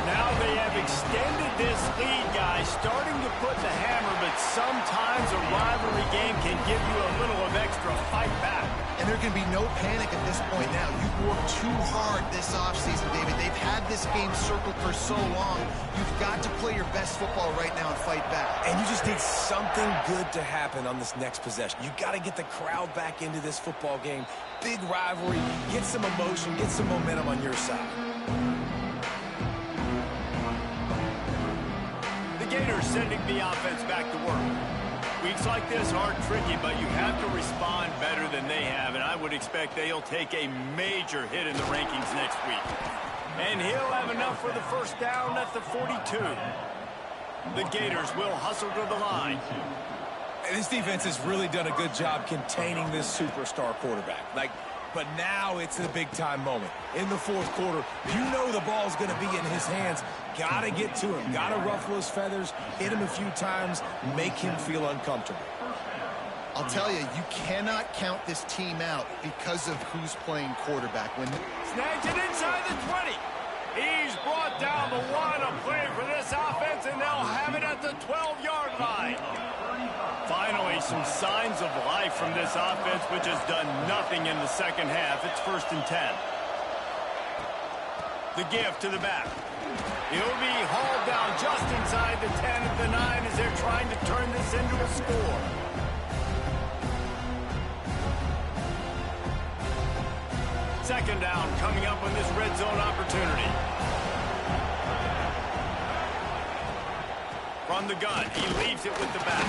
Now they have extended this lead, guys, starting to put the hammer, but sometimes a rivalry game can give you a little of extra fight back. And there can be no panic at this point now. You've worked too hard this offseason, David. They've had this game circled for so long. You've got to play your best football right now and fight back. And you just need something good to happen on this next possession. You got to get the crowd back into this football game. Big rivalry. Get some emotion. Get some momentum on your side. The Gators sending the offense back to work. Weeks like this are tricky, but you have to respond better than they have, and I would expect they'll take a major hit in the rankings next week. And he'll have enough for the first down at the 42. The Gators will hustle to the line. And this defense has really done a good job containing this superstar quarterback. But now it's a big-time moment. In the fourth quarter, you know the ball's going to be in his hands. Got to get to him. Got to ruffle his feathers, hit him a few times, make him feel uncomfortable. I'll tell you, you cannot count this team out because of who's playing quarterback. Snags it inside the 20. He's brought down the one. A play for this offense, and they'll have it at the 12-yard line. Finally, some signs of life from this offense, which has done nothing in the second half. It's 1st and 10. The give to the back. He'll be hauled down just inside the 10 at the 9 as they're trying to turn this into a score. Second down coming up on this red zone opportunity. From the gun, he leaves it with the back.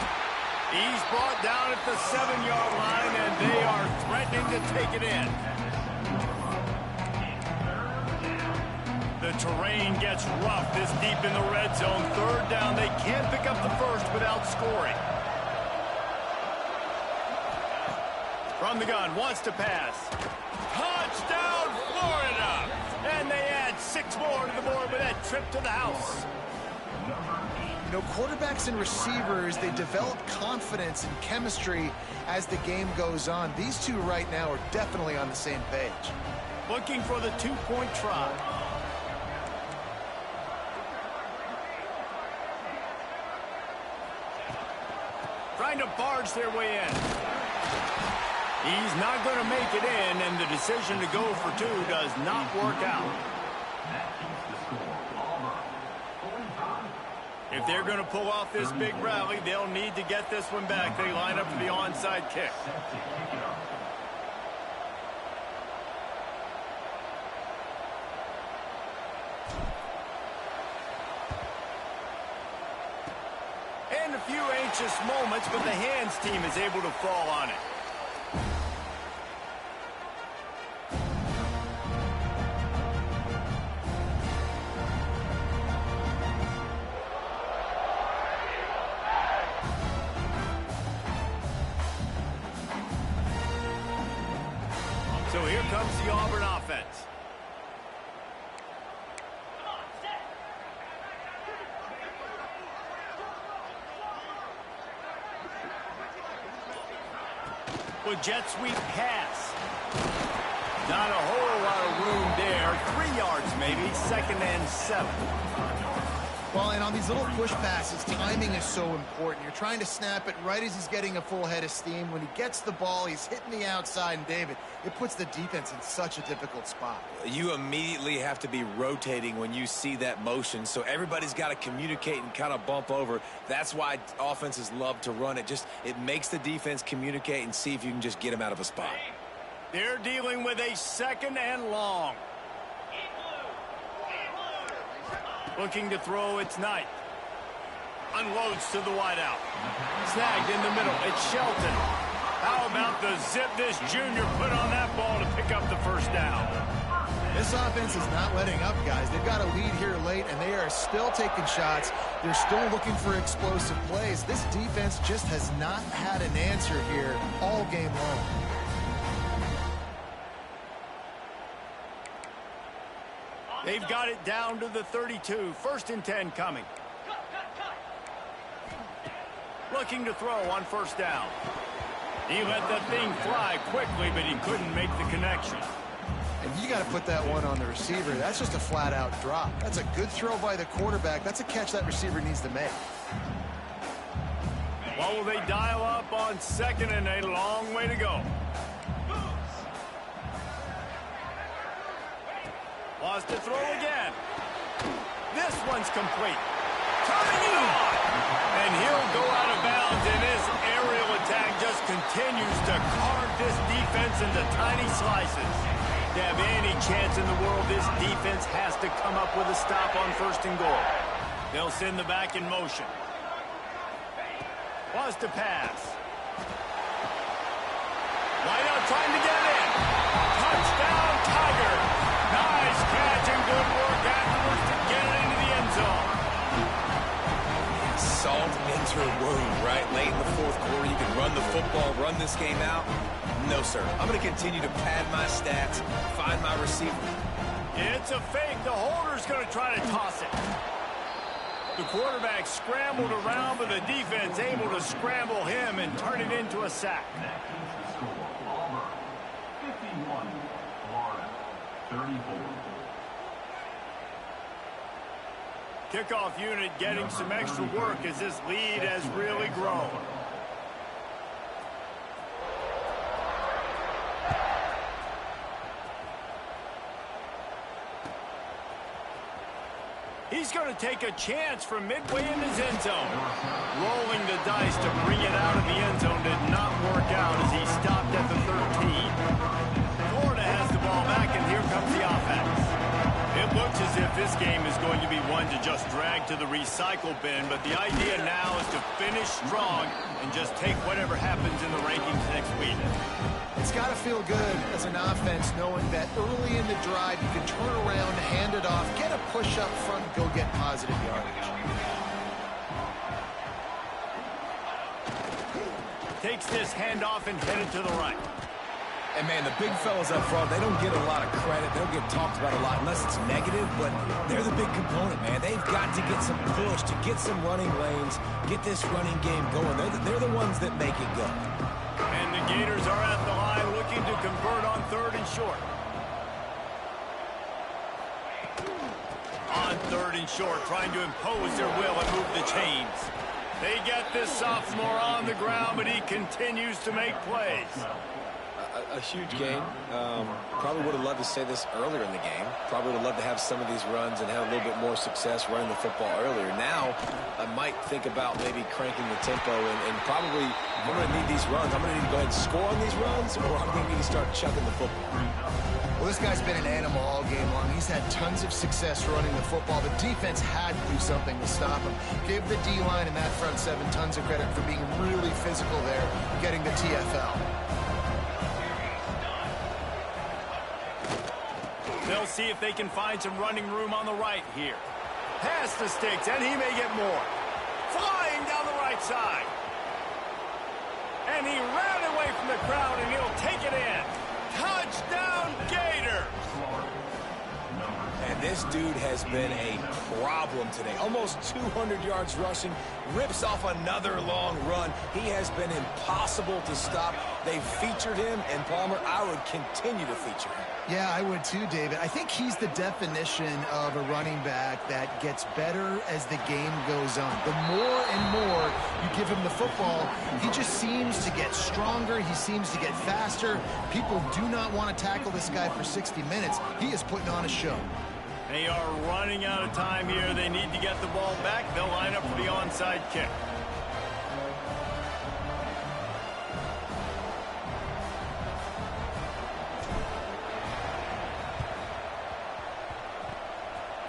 He's brought down at the 7-yard line, and they are threatening to take it in. The terrain gets rough this deep in the red zone. Third down, they can't pick up the first without scoring. From the gun, wants to pass. Touchdown, Florida! And they add 6 more to the board with that trip to the house. You know, quarterbacks and receivers, they develop confidence and chemistry as the game goes on. These two right now are definitely on the same page. Looking for the 2-point try. Trying to barge their way in. He's not going to make it in, and the decision to go for 2 does not work out. If they're going to pull off this big rally, they'll need to get this one back. They line up for the onside kick. And a few anxious moments, but the hands team is able to fall on it. So here comes the Auburn offense. With jet sweep pass. Not a whole lot of room there. 3 yards maybe. 2nd and 7. Well, and on these little push passes, timing is so important. You're trying to snap it right as he's getting a full head of steam. When he gets the ball, he's hitting the outside, and David, it puts the defense in such a difficult spot. You immediately have to be rotating when you see that motion, so everybody's got to communicate and kind of bump over. That's why offenses love to run it. It makes the defense communicate and see if you can just get them out of a spot. They're dealing with a 2nd and long. Looking to throw, it's Knight. Unloads to the wideout. Snagged in the middle, it's Shelton. How about the zip this junior put on that ball to pick up the first down? This offense is not letting up, guys. They've got a lead here late, and they are still taking shots. They're still looking for explosive plays. This defense just has not had an answer here all game long. They've got it down to the 32. 1st and 10 coming. Looking to throw on 1st down. He let that thing fly quickly, but he couldn't make the connection. And you got to put that one on the receiver. That's just a flat-out drop. That's a good throw by the quarterback. That's a catch that receiver needs to make. Well, will they dial up on 2nd and a long way to go? Wants to throw again. This one's complete. Turning it on. And he'll go out of bounds, and his aerial attack just continues to carve this defense into tiny slices. To have any chance in the world, this defense has to come up with a stop on 1st and goal. They'll send the back in motion. Wants to pass. Wideout trying to get in. Touchdown, Tiger. Nice catch and good work afterwards to get it into the end zone. Salt into a wound, right? Late in the 4th quarter, you can run the football, run this game out. No, sir. I'm going to continue to pad my stats, find my receiver. It's a fake. The holder's going to try to toss it. The quarterback scrambled around, but the defense able to scramble him and turn it into a sack. Auburn, 51, Florida, 34. Kickoff unit getting some extra work as this lead has really grown. He's going to take a chance from midway in his end zone. Rolling the dice to bring it out of the end zone did not work out as he stopped at the 13. Florida has the ball back, and here comes the offense. It looks as if this game is going to be one to just drag to the recycle bin, but the idea now is to finish strong and just take whatever happens in the rankings next week. It's got to feel good as an offense knowing that early in the drive you can turn around, hand it off, get a push up front, and go get positive yardage. Takes this handoff and headed to the right. And, man, the big fellas up front, they don't get a lot of credit. They don't get talked about a lot unless it's negative, but they're the big component, man. They've got to get some push, to get some running lanes, get this running game going. They're the ones that make it go. And the Gators are at the line looking to convert on 3rd and short. On 3rd and short, trying to impose their will and move the chains. They get this sophomore on the ground, but he continues to make plays. A huge game. Probably would have loved to say this earlier in the game. Probably would have loved to have some of these runs and have a little bit more success running the football earlier. Now, I might think about maybe cranking the tempo and probably, I'm going to need these runs. I'm going to need to go ahead and score on these runs, or I'm going to need to start chucking the football. Well, this guy's been an animal all game long. He's had tons of success running the football. The defense had to do something to stop him. Give the D-line and that front seven tons of credit for being really physical there, getting the TFL. They'll see if they can find some running room on the right here. Pass the sticks, and he may get more. Flying down the right side. And he ran away from the crowd, and he'll take it in. Touchdown, Gators! And this dude has been a problem today. Almost 200 yards rushing, rips off another long run. He has been impossible to stop. They've featured him, and Palmer, I would continue to feature him. Yeah, I would too, David. I think he's the definition of a running back that gets better as the game goes on. The more and more you give him the football, he just seems to get stronger. He seems to get faster. People do not want to tackle this guy for 60 minutes. He is putting on a show. They are running out of time here. They need to get the ball back. They'll line up for the onside kick.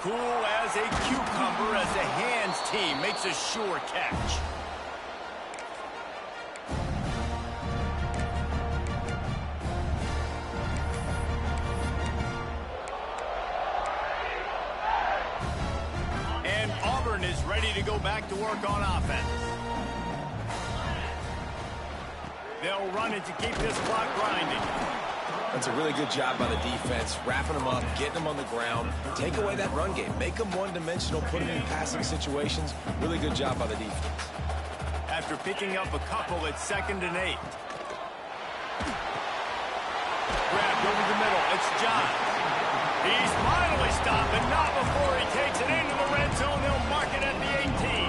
Cool as a cucumber as the hands team makes a sure catch. And Auburn is ready to go back to work on offense. They'll run it to keep this clock grinding. That's a really good job by the defense, wrapping them up, getting them on the ground. Take away that run game. Make them one-dimensional, put them in passing situations. Really good job by the defense. After picking up a couple, it's 2nd and 8. Grabbed over the middle. It's John. He's finally stopped, but not before he takes it into the red zone. They'll mark it at the 18.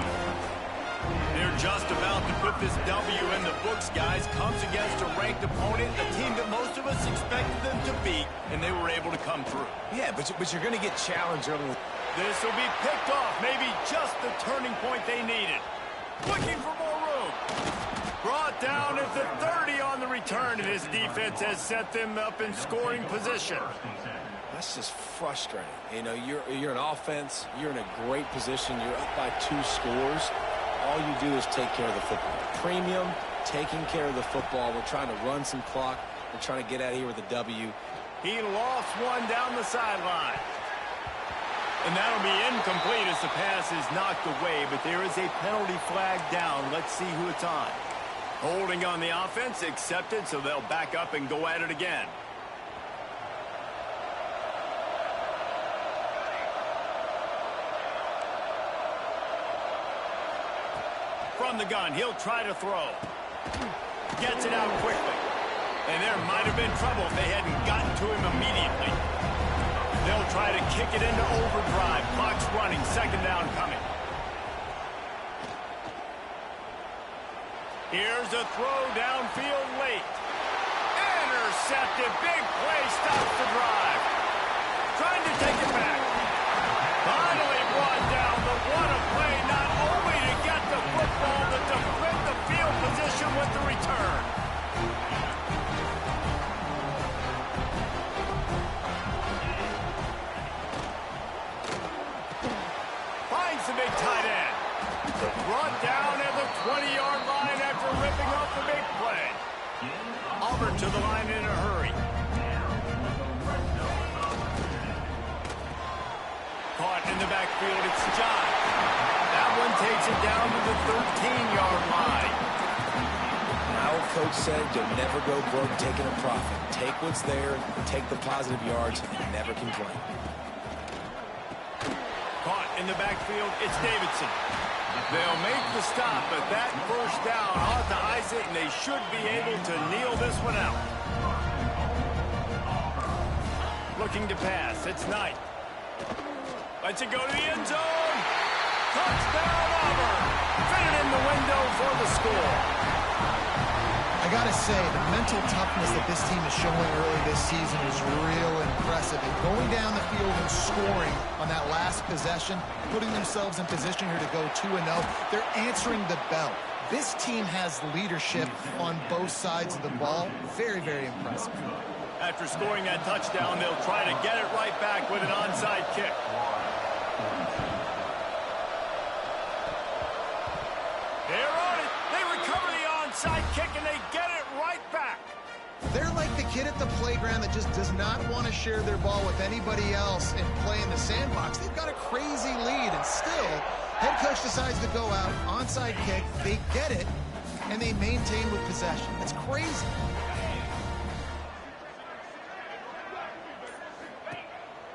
They're just about to put this W in the books, guys. Comes against a ranked opponent, a team that most of us expected them to beat, and they were able to come through. Yeah, but you're going to get challenged early. This will be picked off, maybe just the turning point they needed. Looking for more room. Brought down at the 30 on the return, and his defense has set them up in scoring position. That's just frustrating. You know, you're an offense. You're in a great position. You're up by 2 scores. All you do is take care of the football. Premium, taking care of the football. We're trying to run some clock. We're trying to get out of here with a W. He lost one down the sideline. And that'll be incomplete as the pass is knocked away, but there is a penalty flag down. Let's see who it's on. Holding on the offense, accepted, so they'll back up and go at it again. From the gun, he'll try to throw. Gets it out quickly. And there might have been trouble if they hadn't gotten to him immediately. They'll try to kick it into overdrive. Clock's running, 2nd down coming. Here's a throw downfield late. Intercepted, big play, stops the drive. Trying to take it back. Finally brought down, the what a play, not only to get the football, but to flip the field position with the return. Finds the big tight end. Brought down at the 20-yard line after ripping off the big play. Auburn to the line in a hurry. Caught in the backfield, it's John. That one takes it down to the 13-yard line. Our coach said you'll never go broke taking a profit. Take what's there, take the positive yards, and never complain. Caught in the backfield, it's Davidson. They'll make the stop, but that first down ought to ice it, and they should be able to kneel this one out. Looking to pass, it's Knight. Lets it go to the end zone. Touchdown, Auburn. Fitted in the window for the score. I got to say, the mental toughness that this team is showing early this season is real impressive. And going down the field and scoring on that last possession, putting themselves in position here to go 2-0, they're answering the bell. This team has leadership on both sides of the ball. Very, very impressive. After scoring that touchdown, they'll try to get it right back with an onside kick. They're on it. They recover the onside kick, and they get it right back. They're like the kid at the playground that just does not want to share their ball with anybody else and play in the sandbox. They've got a crazy lead, and still, head coach decides to go out, onside kick, they get it, and they maintain with possession. That's crazy.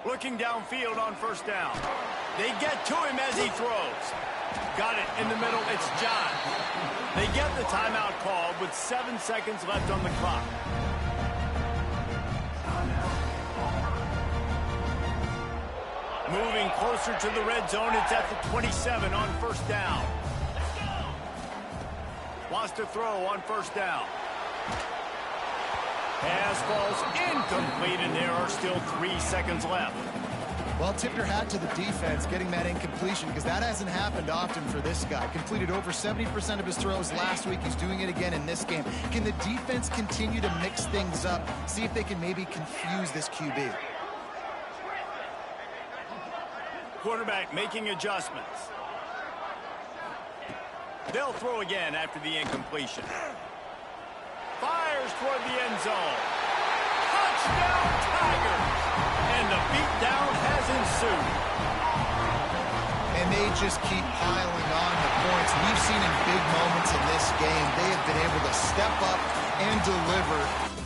Looking downfield on first down. They get to him as he throws. Got it in the middle. It's John. They get the timeout called with 7 seconds left on the clock. Moving closer to the red zone. It's at the 27 on first down. Wants to throw on first down. Pass falls incomplete, and there are still 3 seconds left. Well, tip your hat to the defense getting that incompletion, because that hasn't happened often for this guy. Completed over 70% of his throws last week. He's doing it again in this game. Can the defense continue to mix things up, see if they can maybe confuse this QB? Quarterback making adjustments. They'll throw again after the incompletion. Fires toward the end zone. Touchdown Tigers! And the beatdown has ensued. And they just keep piling on the points. We've seen in big moments in this game, they have been able to step up and deliver.